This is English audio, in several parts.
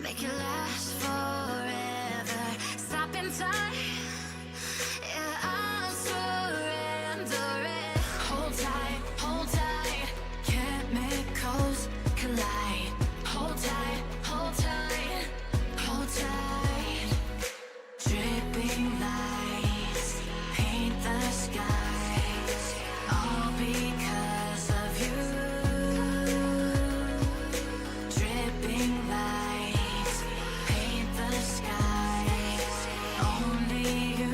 Make it last forever. Stop in time. Yeah, I'll surrender it. Hold tight, chemicals collide. Hold tight, hold tight, hold tight. Dripping lights paint the skies, all because of you. Dripping lights paint the skies, only you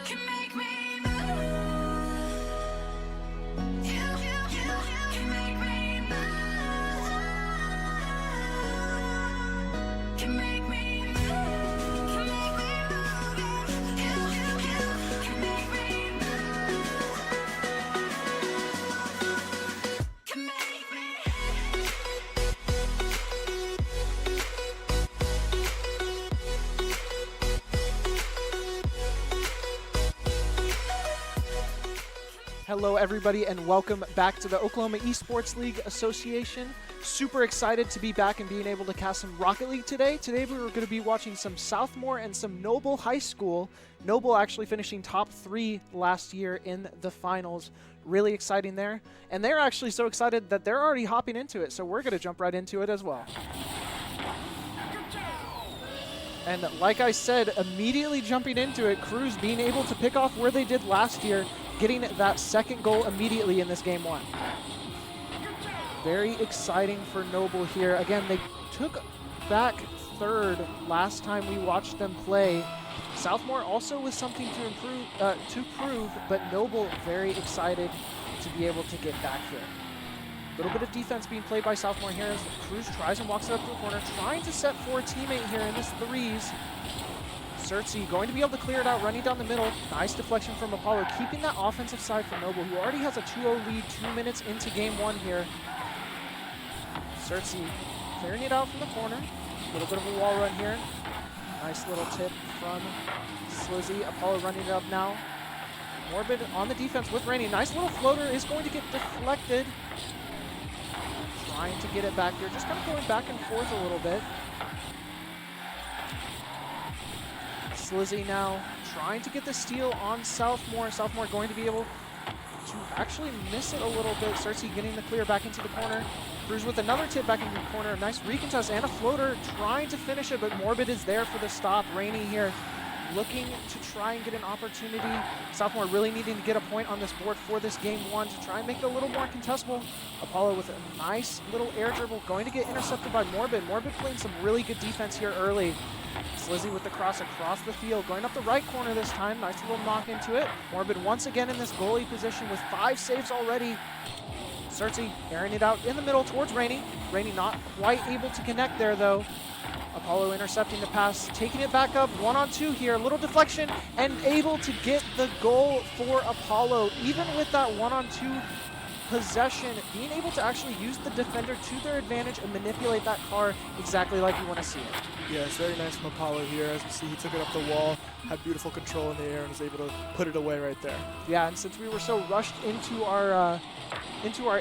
can make me move. You can make me move. Can make me move. Can make me move. You can make me move. Can make me. Hello, everybody, and welcome back to the Oklahoma Esports League Association. Super excited to be back and being able to cast some Rocket League today. Today we were going to be watching some Southmoore and some Noble High School. Noble actually finishing top 3 last year in the finals. Really exciting there. And they're actually so excited that they're already hopping into it, so we're going to jump right into it as well. And like I said, immediately jumping into it, Cruz being able to pick off where they did last year, getting that second goal immediately in this game 1. Very exciting for Noble here. Again, they took back third last time we watched them play. Southmoore also with something to prove, but Noble very excited to be able to get back here. A little bit of defense being played by Southmoore here as Cruz tries and walks it up to the corner, trying to set for a teammate here in this threes. Sertzi going to be able to clear it out, running down the middle. Nice deflection from Apollo, keeping that offensive side for Noble, who already has a 2-0 lead 2 minutes into game 1 here. Sertzi clearing it out from the corner. A little bit of a wall run here. Nice little tip from Slizzy. Apollo running it up now. Morbid on the defense with Rainey. Nice little floater is going to get deflected. Trying to get it back here. Just kind of going back and forth a little bit. Slizzy now trying to get the steal on Southmoore. Southmoore going to be able to actually miss it a little bit. Sertzi getting the clear back into the corner. Cruz with another tip back into the corner. Nice recontest and a floater trying to finish it, but Morbid is there for the stop. Rainey here looking to try and get an opportunity. Southmoore really needing to get a point on this board for this game 1 to try and make it a little more contestable. Apollo with a nice little air dribble going to get intercepted by Morbid. Morbid playing some really good defense here early. Slizzy with the cross across the field, going up the right corner this time. Nice little knock into it. Morbid once again in this goalie position with 5 saves already. Sertzi airing it out in the middle towards Rainey. Rainey not quite able to connect there though. Apollo intercepting the pass, taking it back up, 1-on-2 here, little deflection, and able to get the goal for Apollo. Even with that 1-on-2 possession, being able to actually use the defender to their advantage and manipulate that car exactly like you want to see it. Yeah, it's very nice from Apollo here. As we see, he took it up the wall, had beautiful control in the air, and was able to put it away right there. Yeah, and since we were so rushed into our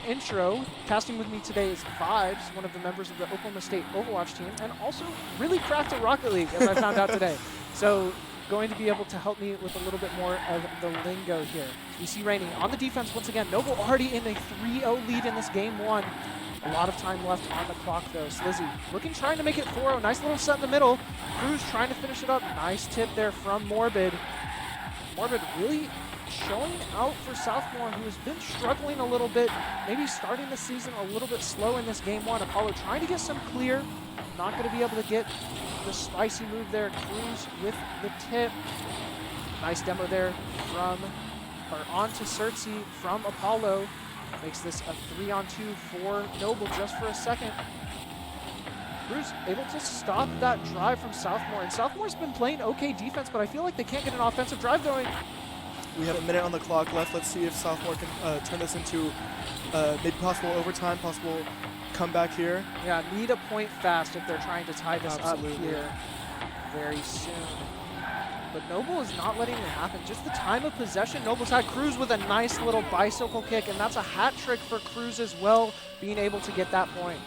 intro, casting with me today is Vibes, one of the members of the Oklahoma State Overwatch team, and also really crafted Rocket League, as I found out today. So going to be able to help me with a little bit more of the lingo here. We see Rainey on the defense once again. Noble already in a 3-0 lead in this game 1. A lot of time left on the clock though. Slizzy looking, trying to make it 4-0. Nice little set in the middle. Cruz trying to finish it up. Nice tip there from Morbid. Morbid really showing out for Southmoore, who has been struggling a little bit, maybe starting the season a little bit slow in this game 1. Apollo trying to get some clear. Not going to be able to get the spicy move there. Cruz with the tip. Nice demo there from, or onto Sertzi from Apollo. Makes this a 3-on-2 for Noble just for a second. Cruz able to stop that drive from Southmoore. And Southmoore's been playing okay defense, but I feel like they can't get an offensive drive going. We have a minute on the clock left. Let's see if Southmoore can turn this into maybe possible overtime, possible comeback here. Yeah, need a point fast if they're trying to tie this up here very soon. But Noble is not letting it happen. Just the time of possession, Noble's had Cruz with a nice little bicycle kick, and that's a hat trick for Cruz as well, being able to get that point.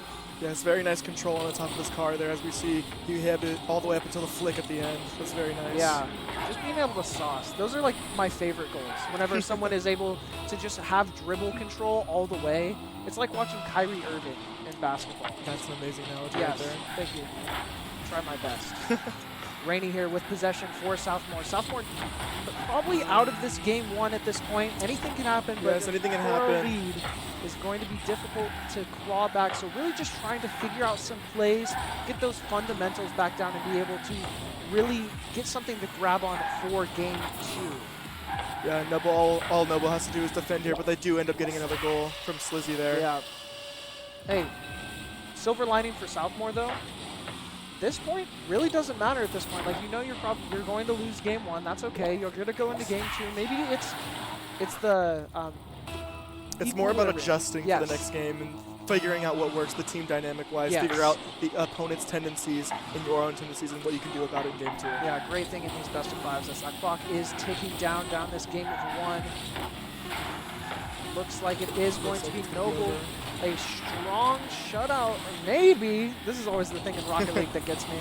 Yes, very nice control on the top of his car there. As we see, he had it all the way up until the flick at the end. That's very nice. Yeah, just being able to sauce. Those are like my favorite goals. Whenever someone is able to just have dribble control all the way, it's like watching Kyrie Irving in basketball. That's an amazing analogy Yes, right there. thank you. Try my best. Rainey here with possession for Southmoore. Southmoore probably out of this game 1 at this point. Anything can happen, but Yes, anything can for a happen. lead is going to be difficult to claw back. So really just trying to figure out some plays, get those fundamentals back down, and be able to really get something to grab on for game 2. Yeah, Noble, all Noble has to do is defend here, but they do end up getting another goal from Slizzy there. Yeah. Hey, silver lining for Southmoore though. This point really doesn't matter at this point. Like, you know, you're going to lose game 1. That's okay. You're going to go into game 2. Maybe it's the It's more about equilibrium. adjusting Yes. for the next game and figuring out what works the team dynamic-wise, Yes. figure out the opponent's tendencies and your own tendencies and what you can do about it in game 2. Yeah, great thing in these best of 5s as that clock is ticking down this game of 1. Looks like it is going to be Noble. A strong shutout, or maybe. This is always the thing in Rocket League that gets me.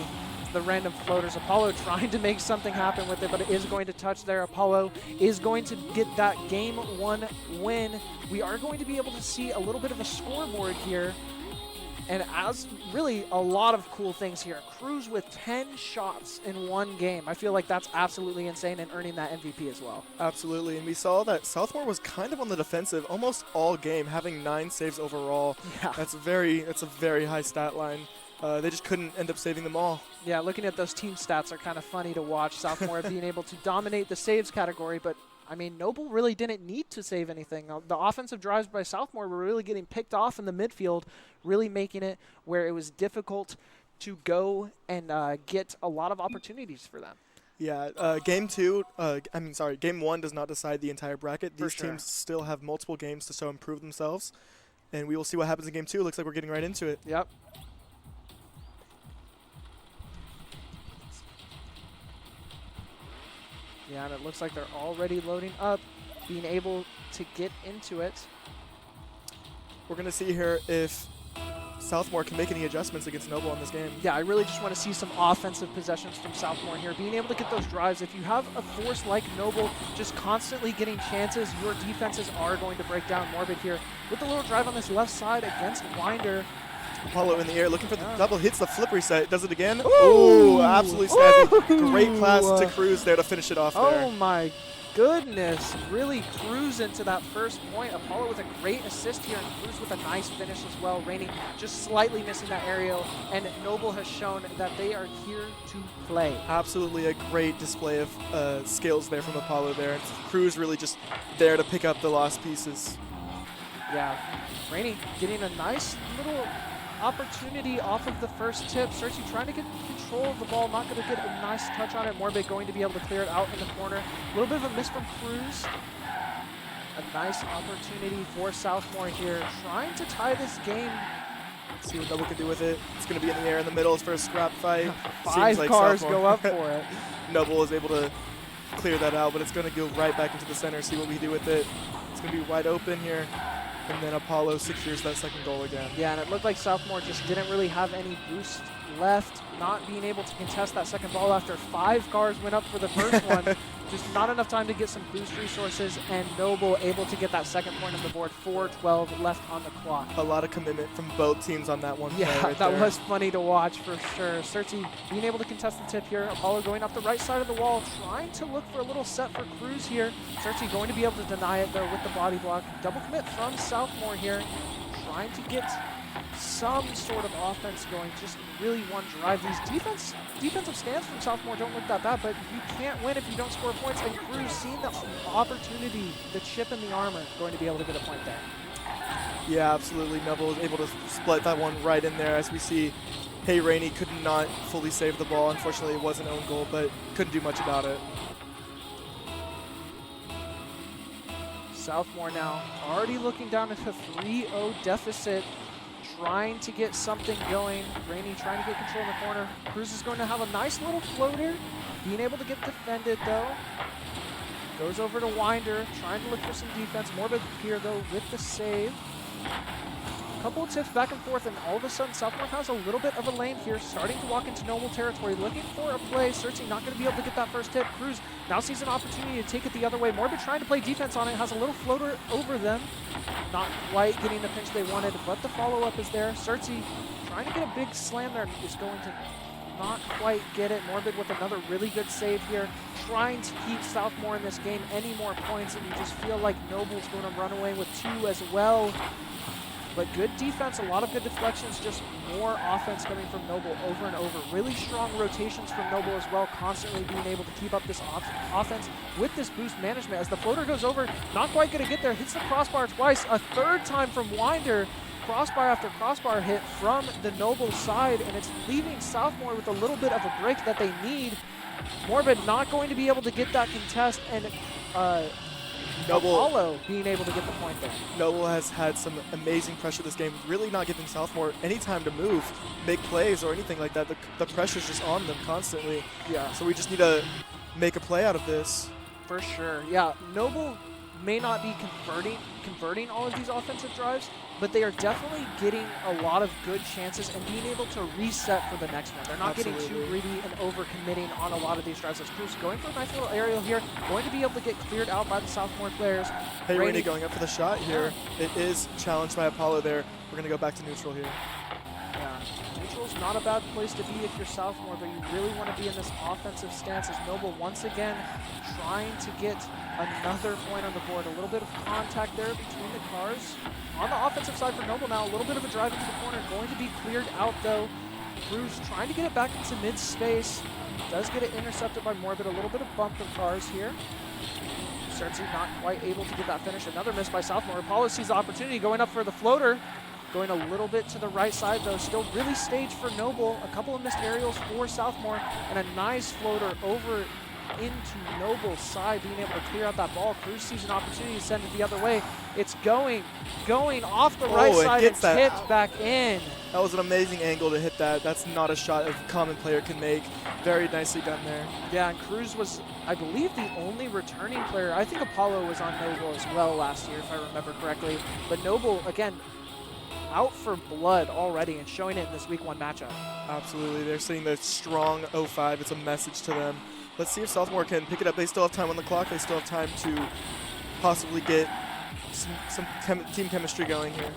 The random floaters. Apollo trying to make something happen with it, but it is going to touch there. Apollo is going to get that game 1 win. We are going to be able to see a little bit of a scoreboard here. And as really a lot of cool things here. Cruz with 10 shots in 1 game. I feel like that's absolutely insane and earning that MVP as well. Absolutely, and we saw that Southmoore was kind of on the defensive almost all game, having 9 saves overall. Yeah. That's a very high stat line. They just couldn't end up saving them all. Yeah, looking at those team stats are kind of funny to watch. Southmoore being able to dominate the saves category, but I mean, Noble really didn't need to save anything. The offensive drives by Southmoore were really getting picked off in the midfield, really making it where it was difficult to go and get a lot of opportunities for them. Yeah, game 1 does not decide the entire bracket. These teams still have multiple games to improve themselves, and we will see what happens in game 2. Looks like we're getting right into it. Yep. Yeah, and it looks like they're already loading up, being able to get into it. We're going to see here if Southmoore can make any adjustments against Noble in this game. Yeah, I really just want to see some offensive possessions from Southmoore here. Being able to get those drives. If you have a force like Noble just constantly getting chances, your defenses are going to break down. Morbid here with the little drive on this left side against Winder. Apollo in the air, looking for the double, hits the flip reset, does it again. Ooh. Ooh, absolutely snazzy. Ooh. Great pass to Cruz there to finish it off Oh there. my goodness, really cruising to that first point. Apollo with a great assist here, and Cruz with a nice finish as well. Rainey just slightly missing that aerial, and Noble has shown that they are here to play. Absolutely a great display of skills there from Apollo there. And Cruz really just there to pick up the lost pieces. Yeah, Rainey getting a nice little opportunity off of the first tip. Cersei trying to get control of the ball, not going to get a nice touch on it. Morbid going to be able to clear it out in the corner. A little bit of a miss from Cruz. A nice opportunity for Southmoore here, trying to tie this game. Let's see what Noble can do with it. It's going to be in the air in the middle for a scrap fight. 5 Seems like cars Southmoore- go up for it. Noble is able to clear that out, but it's going to go right back into the center, see what we do with it. It's going to be wide open here. And then Apollo secures that second goal again. Yeah, and it looked like Southmoore just didn't really have any boost left, not being able to contest that second ball after 5 cars went up for the first one. Just not enough time to get some boost resources, and Noble able to get that second point on the board. 4:12 left on the clock. A lot of commitment from both teams on that one play Yeah, right that there. was funny to watch for sure. Cersei being able to contest the tip here. Apollo going up the right side of the wall, trying to look for a little set for Cruz here. Cersei going to be able to deny it though with the body block. Double commit from Southmoore here, trying to get some sort of offense going. Just really one drive. These defensive stands from Southmoore don't look that bad, but you can't win if you don't score points. And Cruz seeing the opportunity, the chip in the armor, going to be able to get a point there. Yeah, absolutely. Noble was able to split that one right in there as we see Hey Rainey could not fully save the ball. Unfortunately, it was an own goal, but couldn't do much about it. Southmoore now already looking down at a 3-0 deficit, trying to get something going. Rainey trying to get control in the corner. Cruz is going to have a nice little floater, being able to get defended though. Goes over to Winder, trying to look for some defense. Morbid here though with the save. couple of tips back and forth, and all of a sudden Southmoore has a little bit of a lane here, starting to walk into Noble territory, looking for a play. Cersei not going to be able to get that first tip. Cruz now sees an opportunity to take it the other way. Morbid trying to play defense on it, has a little floater over them. Not quite getting the pinch they wanted, but the follow-up is there. Cersei trying to get a big slam there, is going to not quite get it. Morbid with another really good save here, trying to keep Southmoore in this game any more points, and you just feel like Noble's going to run away with 2 as well. But good defense, a lot of good deflections, just more offense coming from Noble over and over. Really strong rotations from Noble as well, constantly being able to keep up this offense with this boost management. As the floater goes over, not quite going to get there, hits the crossbar twice, a third time from Winder. Crossbar after crossbar hit from the Noble side, and it's leaving Southmoore with a little bit of a break that they need. Morbid not going to be able to get that contest, and Noble, Apollo being able to get the point there. Noble has had some amazing pressure this game, really not giving Southmoore any time to move, make plays, or anything like that. The pressure's just on them constantly. Yeah. So we just need to make a play out of this. For sure. Yeah, Noble may not be converting all of these offensive drives, but they are definitely getting a lot of good chances and being able to reset for the next one. They're not getting too greedy and over-committing on a lot of these drives. As Cruz going for a nice little aerial here, going to be able to get cleared out by the Southmoore players. Hey, Rainey going up for the shot here. Yeah. It is challenged by Apollo there. We're going to go back to neutral here. Yeah, neutral's not a bad place to be if you're Southmoore, but you really want to be in this offensive stance as Noble once again trying to get another point on the board. A little bit of contact there between the cars. On the offensive side for Noble now, a little bit of a drive into the corner, going to be cleared out though. Cruz trying to get it back into mid-space. Does get it intercepted by Morbid, a little bit of bump of cars here. Cersei not quite able to get that finish. Another miss by Southmoore. Apollo sees the opportunity, going up for the floater. Going a little bit to the right side though, still really staged for Noble. A couple of missed aerials for Southmoore, and a nice floater over into Noble's side, being able to clear out that ball. Cruz sees an opportunity to send it the other way. It's going off the right side and tipped back in. That was an amazing angle to hit that. That's not a shot a common player can make. Very nicely done there. Yeah, and Cruz was, I believe, the only returning player. I think Apollo was on Noble as well last year, if I remember correctly. But Noble, again, out for blood already and showing it in this Week 1 matchup. Absolutely. They're seeing the strong 0-5. It's a message to them. Let's see if Southmoore can pick it up. They still have time on the clock. They still have time to possibly get some team chemistry going here.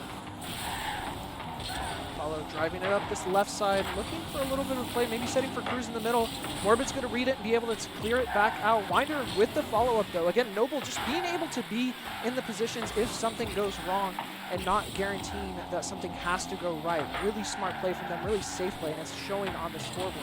Apollo driving it up this left side, looking for a little bit of play, maybe setting for Cruz in the middle. Morbid's going to read it and be able to clear it back out. Winder with the follow-up, though. Again, Noble just being able to be in the positions if something goes wrong and not guaranteeing that something has to go right. Really smart play from them, really safe play, and it's showing on the scoreboard.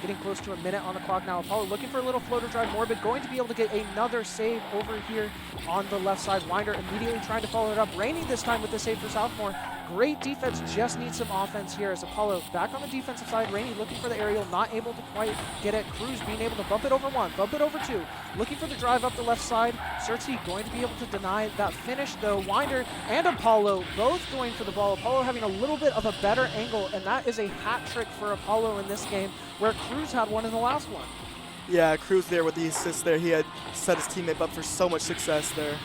Getting close to a minute on the clock now. Apollo looking for a little floater drive. Morbid going to be able to get another save over here on the left side. Winder immediately trying to follow it up. Rainey this time with the save for Southmoore. Great defense, just needs some offense here as Apollo back on the defensive side. Rainey looking for the aerial, not able to quite get it. Cruz being able to bump it over 1, bump it over 2. Looking for the drive up the left side. Cersei going to be able to deny that finish though. Winder and Apollo both going for the ball. Apollo having a little bit of a better angle, and that is a hat trick for Apollo in this game, where Cruz had one in the last one. Yeah, Cruz there with the assist there. He had set his teammate up for so much success there.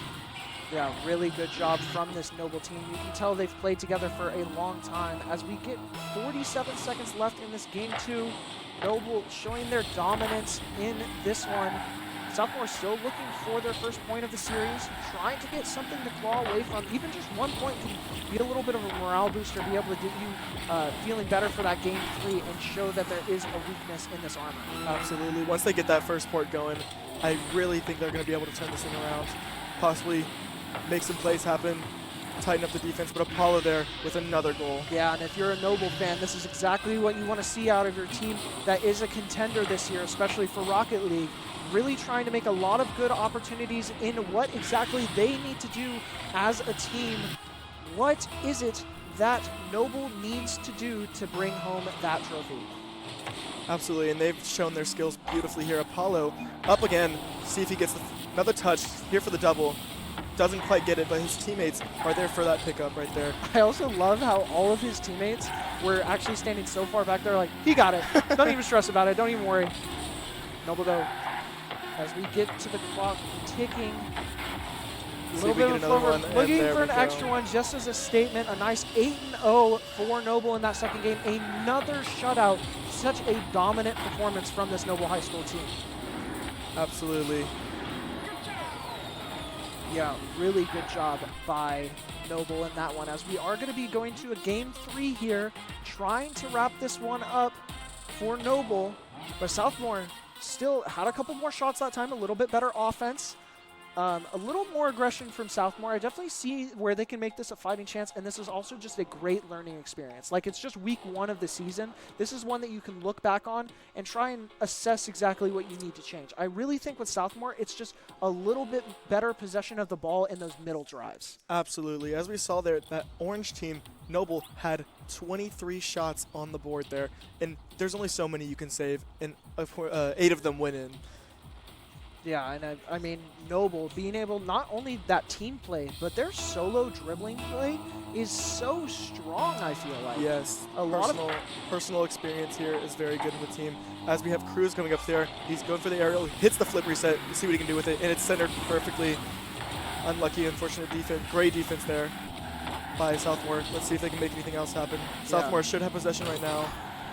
Yeah, really good job from this Noble team. You can tell they've played together for a long time. As we get 47 seconds left in this game 2, Noble showing their dominance in this one. Southmoore still looking for their first point of the series, trying to get something to claw away from. Even just 1 point can be a little bit of a morale booster, be able to get you feeling better for that game 3 and show that there is a weakness in this armor. Absolutely. Once they get that first port going, I really think they're going to be able to turn this thing around, possibly make some plays happen, tighten up the defense, but Apollo there with another goal. Yeah, and if you're a Noble fan, this is exactly what you want to see out of your team that is a contender this year, especially for Rocket League. Really trying to make a lot of good opportunities in what exactly they need to do as a team. What is it that Noble needs to do to bring home that trophy? Absolutely, and they've shown their skills beautifully here. Apollo up again, see if he gets another touch here for the double. Doesn't quite get it, but his teammates are there for that pickup right there. I also love how all of his teammates were actually standing so far back there like, he got it. Don't even stress about it. Don't even worry. Noble though, as we get to the clock ticking, A See little if we bit get of another floor. one, and Looking there for we an go. extra one just as a statement. A nice 8-0 for Noble in that second game. Another shutout. Such a dominant performance from this Noble High School team. Absolutely. Yeah, really good job by Noble in that one, as we are going to be going to a game 3 here, trying to wrap this one up for Noble. But Southmoore still had a couple more shots that time, a little bit better offense. A little more aggression from Southmoore. I definitely see where they can make this a fighting chance, and this is also just a great learning experience. Like, it's just week 1 of the season. This is one that you can look back on and try and assess exactly what you need to change. I really think with Southmoore, it's just a little bit better possession of the ball in those middle drives. Absolutely. As we saw there, that orange team, Noble, had 23 shots on the board there, and there's only so many you can save, and 8 of them went in. Yeah, and I mean, Noble being able, not only that team play, but their solo dribbling play is so strong, I feel like. Yes, A lot of personal experience here is very good in the team. As we have Cruz coming up there, he's going for the aerial, hits the flip reset, see what he can do with it, and it's centered perfectly. Unlucky, unfortunate defense, great defense there by Southmoore. Let's see if they can make anything else happen. Southmoore should have possession right now.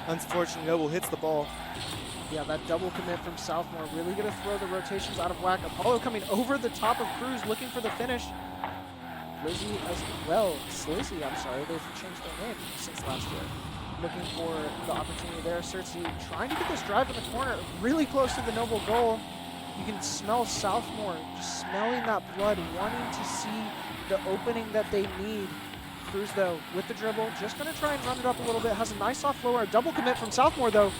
Unfortunately, Noble hits the ball. Yeah, that double commit from Southmoore really going to throw the rotations out of whack. Apollo coming over the top of Cruz, looking for the finish. Lizzie as well. Slizzy, I'm sorry. They've changed their name since last year. Looking for the opportunity there. Cersei trying to get this drive in the corner, really close to the Noble goal. You can smell Southmoore just smelling that blood, wanting to see the opening that they need. Cruz, though, with the dribble, just going to try and run it up a little bit. Has a nice soft floor. A double commit from Southmoore, though.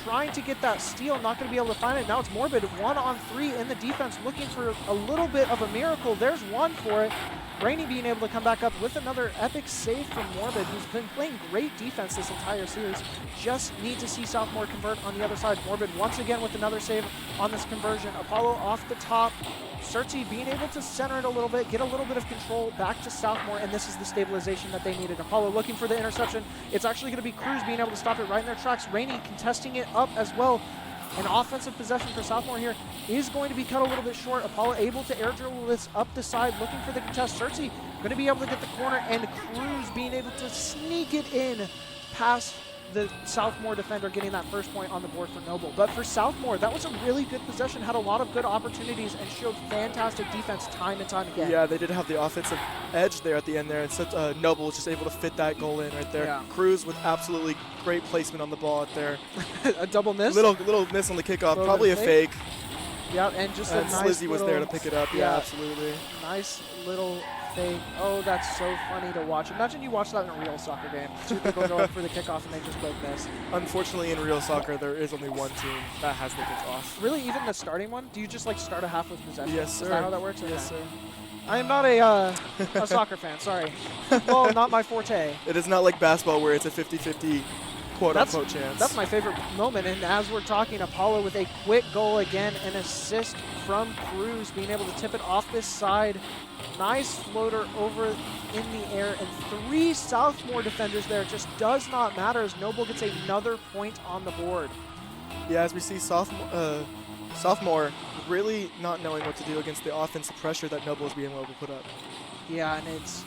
Trying to get that steal, not going to be able to find it. Now it's Morbid, 1-on-3 in the defense, looking for a little bit of a miracle. There's one for it. Rainey being able to come back up with another epic save from Morbid, who's been playing great defense this entire series. Just need to see Southmoore convert on the other side. Morbid once again with another save on this conversion. Apollo off the top. Cersei being able to center it a little bit, get a little bit of control back to Southmoore, and this is the stabilization that they needed. Apollo looking for the interception. It's actually going to be Cruz being able to stop it right in their tracks. Rainey contesting it up as well. An offensive possession for Southmoore here is going to be cut a little bit short. Apollo able to air dribble this up the side, looking for the contest. Cersei going to be able to get the corner, and Cruz being able to sneak it in past the Southmoore defender, getting that first point on the board for Noble. But for Southmoore, that was a really good possession, had a lot of good opportunities, and showed fantastic defense time and time again. Yeah, they did have the offensive edge there at the end there, and Noble was just able to fit that goal in right there. Yeah. Cruz with absolutely great placement on the ball out there. A double miss. Little miss on the kickoff, Little probably a bit fake. Yeah, and just And a nice Slizzy was little, there to pick it up. Yeah, absolutely. nice little fake. Oh, that's so funny to watch. Imagine you watch that in a real soccer game. Two people go up for the kickoff and they just both miss. Unfortunately, in real soccer, there is only one team that has the kickoff. Really, even the starting one? Do you just like start a half with possession? Yes, sir. Is that how that works? Yes, Okay. sir. I am not a soccer fan, sorry. Football, not my forte. It is not like basketball where it's a 50-50 quote-unquote chance. That's my favorite moment, and as we're talking, Apollo with a quick goal again, an assist from Cruz, being able to tip it off this side. Nice floater over in the air, and 3 Southmoore defenders there. Just does not matter as Noble gets another point on the board. Yeah, as we see Southmoore really not knowing what to do against the offensive pressure that Noble is being able to put up. Yeah, and it's,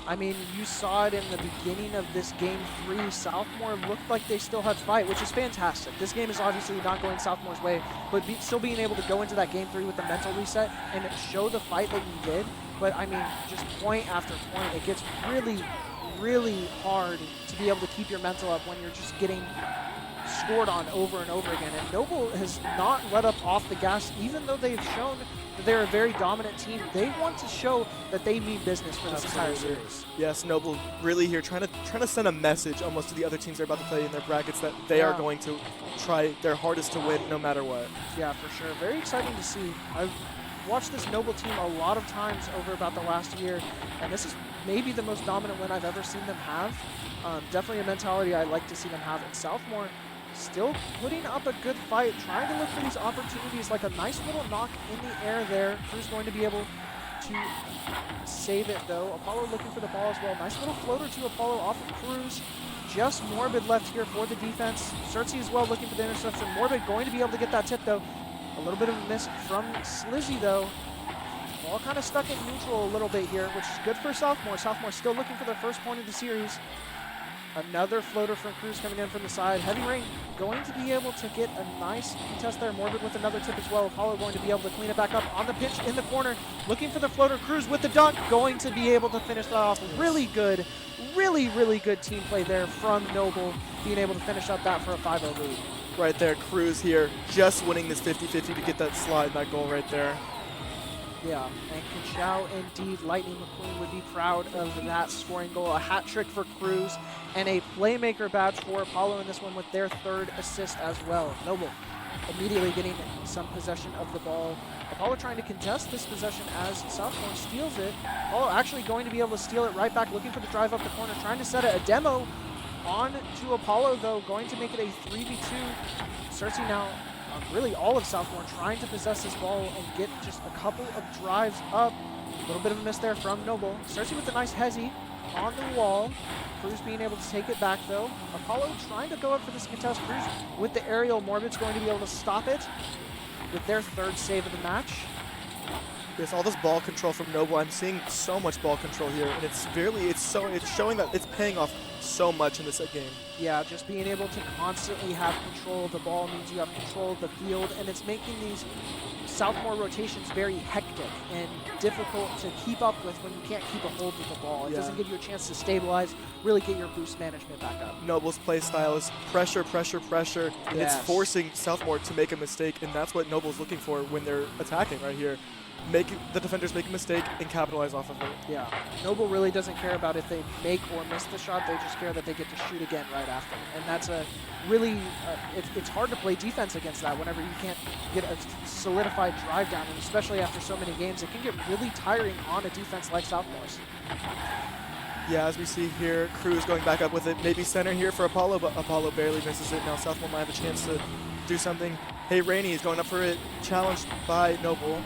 I mean, you saw it in the beginning of this game 3. Southmoore looked like they still had fight, which is fantastic. This game is obviously not going Southmoore's way, but still being able to go into that game 3 with the mental reset and show the fight that you did. But I mean, just point after point, it gets really, really hard to be able to keep your mental up when you're just getting scored on over and over again. And Noble has not let up off the gas, even though they've shown that they're a very dominant team. They want to show that they mean business for this entire series. Yes, Noble really here trying to send a message almost to the other teams they're about to play in their brackets that they are going to try their hardest to win no matter what. Yeah, for sure. Very exciting to see. I've watched this Noble team a lot of times over about the last year, and this is maybe the most dominant win I've ever seen them have. Definitely a mentality I like to see them have. And Southmoore still putting up a good fight, trying to look for these opportunities, like a nice little knock in the air there. Cruz going to be able to save it, though. Apollo looking for the ball as well. Nice little floater to Apollo off of Cruz. Just Morbid left here for the defense. Cersei as well looking for the interception. Morbid going to be able to get that tip, though. A little bit of a miss from Slizzy, though. Ball kind of stuck in neutral a little bit here, which is good for Southmoore. Southmoore still looking for their first point of the series. Another floater from Cruz coming in from the side. Heavy Rain going to be able to get a nice contest there. Morbid with another tip as well. Apollo going to be able to clean it back up on the pitch in the corner. Looking for the floater. Cruz with the dunk. Going to be able to finish that off. Really good, really good team play there from Noble. Being able to finish up that for a 5-0 lead. Right there, Cruz here, just winning this 50-50 to get that slide, that goal right there. Yeah, and Kachao indeed, Lightning McQueen would be proud of that scoring goal. A hat trick for Cruz and a playmaker badge for Apollo in this one with their 3rd assist as well. Noble immediately getting some possession of the ball. Apollo trying to contest this possession as Southmoore steals it. Apollo actually going to be able to steal it right back, looking for the drive up the corner, trying to set it. A demo on to Apollo, though, going to make it a 3v2. Cersei now, really all of Southmoore trying to possess this ball and get just a couple of drives up. A little bit of a miss there from Noble. Cersei with a nice hezzy on the wall. Cruz being able to take it back, though. Apollo trying to go up for this contest. Cruz with the aerial. Morbid's going to be able to stop it with their 3rd save of the match. Yes, all this ball control from Noble. I'm seeing so much ball control here, and it's showing that it's paying off so much in this game. Yeah, just being able to constantly have control of the ball means you have control of the field, and it's making these Southmoore rotations very hectic and difficult to keep up with when you can't keep a hold of the ball. It doesn't give you a chance to stabilize, really get your boost management back up. Noble's play style is pressure, pressure, pressure, and it's forcing Southmoore to make a mistake, and that's what Noble's looking for when they're attacking right here. Make the defenders make a mistake and capitalize off of it. Yeah, Noble really doesn't care about if they make or miss the shot. They just care that they get to shoot again right after. And that's a really, it's hard to play defense against that whenever you can't get a solidified drive down, and especially after so many games, it can get really tiring on a defense like Southmore's. Yeah, as we see here, Cruz going back up with it. Maybe center here for Apollo, but Apollo barely misses it. Now Southmoore might have a chance to do something. Hey, Rainey is going up for it, challenged by Noble.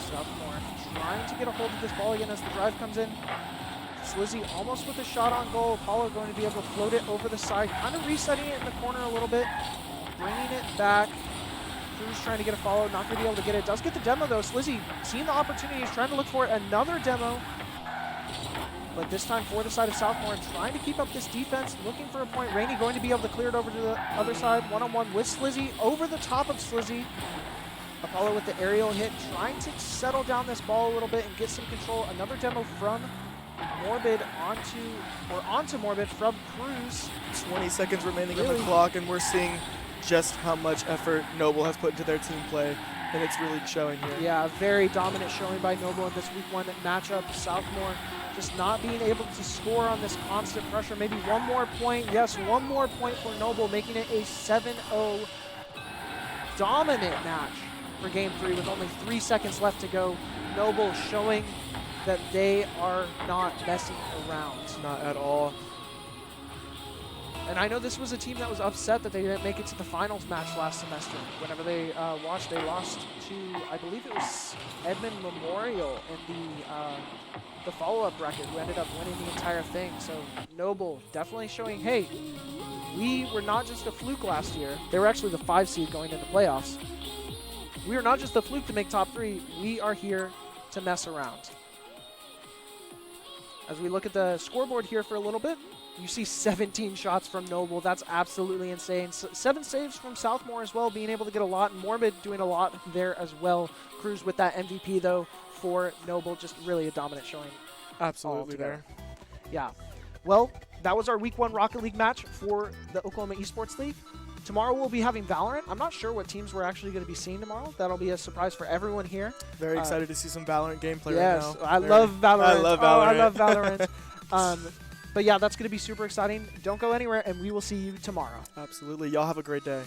Southmoore trying to get a hold of this ball again as the drive comes in. Slizzy almost with a shot on goal. Apollo going to be able to float it over the side, kind of resetting it in the corner a little bit, bringing it back. Cruz trying to get a follow, not going to be able to get it. Does get the demo though. Slizzy seeing the opportunity, is trying to look for another demo. But this time for the side of Southmoore, trying to keep up this defense, looking for a point. Rainey going to be able to clear it over to the other side, one-on-one with Slizzy, over the top of Slizzy. Apollo with the aerial hit, trying to settle down this ball a little bit and get some control. Another demo from Morbid onto Morbid from Cruz. 20 seconds remaining on the clock, and we're seeing just how much effort Noble has put into their team play, and it's really showing here. Yeah, very dominant showing by Noble in this week 1 matchup. Southmoore just not being able to score on this constant pressure. Maybe one more point. Yes, one more point for Noble, making it a 7-0 dominant match for Game 3 with only 3 seconds left to go. Noble showing that they are not messing around. Not at all. And I know this was a team that was upset that they didn't make it to the finals match last semester. Whenever they watched, they lost to, I believe it was Edmund Memorial in the follow-up bracket, who ended up winning the entire thing. So Noble definitely showing, hey, we were not just a fluke last year. They were actually the 5 seed going into playoffs. We are not just a fluke to make top 3. We are here to mess around. As we look at the scoreboard here for a little bit, you see 17 shots from Noble. That's absolutely insane. 7 saves from Southmoore as well, being able to get a lot. Morbid doing a lot there as well. Cruz with that MVP, though, for Noble. Just really a dominant showing. Absolutely there. Yeah. Well, that was our Week 1 Rocket League match for the Oklahoma Esports League. Tomorrow we'll be having Valorant. I'm not sure what teams we're actually going to be seeing tomorrow. That'll be a surprise for everyone here. Very excited to see some Valorant gameplay right now. Yes, I love Valorant. I love Valorant. Oh, I love Valorant. But yeah, that's going to be super exciting. Don't go anywhere, and we will see you tomorrow. Absolutely. Y'all have a great day.